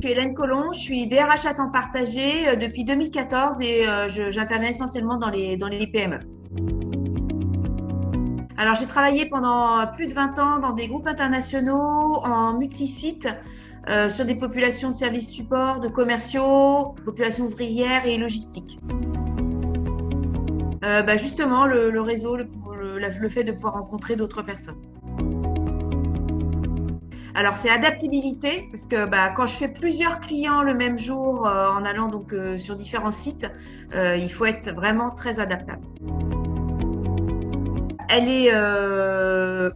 suis Hélène Collomb, je suis DRH à temps partagé depuis 2014 et j'interviens essentiellement dans les PME. Alors, j'ai travaillé pendant plus de 20 ans dans des groupes internationaux en multi-sites sur des populations de services support, de commerciaux, populations ouvrières et logistiques. Justement, le réseau, le fait de pouvoir rencontrer d'autres personnes. Alors, c'est adaptabilité, parce que quand je fais plusieurs clients le même jour en allant donc sur différents sites, il faut être vraiment très adaptable. Elle est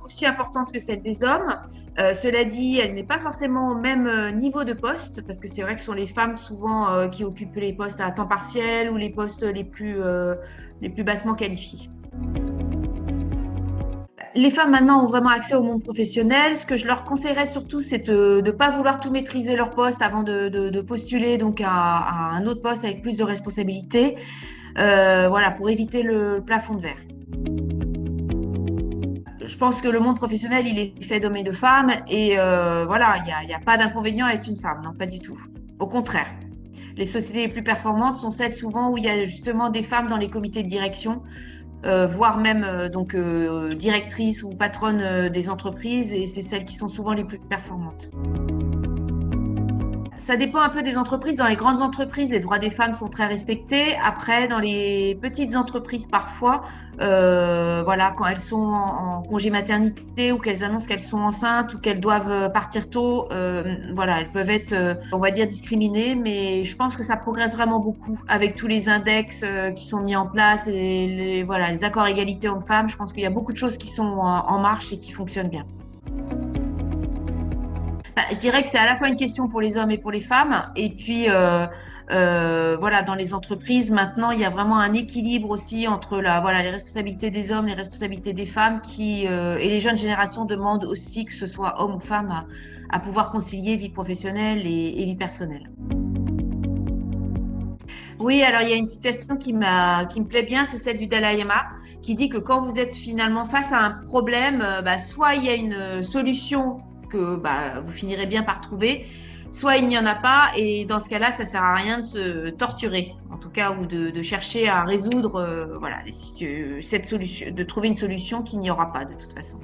aussi importante que celle des hommes. Cela dit, elle n'est pas forcément au même niveau de poste, parce que c'est vrai que ce sont les femmes souvent qui occupent les postes à temps partiel ou les postes les plus bassement qualifiés. Les femmes maintenant ont vraiment accès au monde professionnel. Ce que je leur conseillerais surtout, c'est de ne pas vouloir tout maîtriser leur poste avant de postuler donc à un autre poste avec plus de responsabilités. Pour éviter le plafond de verre. Je pense que le monde professionnel, il est fait d'hommes et de femmes et il n'y a pas d'inconvénient à être une femme, non, pas du tout. Au contraire, les sociétés les plus performantes sont celles souvent où il y a justement des femmes dans les comités de direction, voire même directrices ou patronnes des entreprises, et c'est celles qui sont souvent les plus performantes. Ça dépend un peu des entreprises. Dans les grandes entreprises, les droits des femmes sont très respectés. Après, dans les petites entreprises, parfois, quand elles sont en congé maternité ou qu'elles annoncent qu'elles sont enceintes ou qu'elles doivent partir tôt, elles peuvent être, on va dire, discriminées. Mais je pense que ça progresse vraiment beaucoup avec tous les index qui sont mis en place et les accords égalité hommes-femmes. Je pense qu'il y a beaucoup de choses qui sont en marche et qui fonctionnent bien. Je dirais que c'est à la fois une question pour les hommes et pour les femmes. Et puis, dans les entreprises, maintenant, il y a vraiment un équilibre aussi entre les responsabilités des hommes, les responsabilités des femmes et les jeunes générations demandent aussi, que ce soit hommes ou femmes, à pouvoir concilier vie professionnelle et vie personnelle. Oui, alors il y a une situation qui me plaît bien, c'est celle du Dalai Lama, qui dit que quand vous êtes finalement face à un problème, soit il y a une solution que vous finirez bien par trouver, soit il n'y en a pas, et dans ce cas-là, ça sert à rien de se torturer, en tout cas, ou de chercher à résoudre cette solution, de trouver une solution qu'il n'y aura pas de toute façon.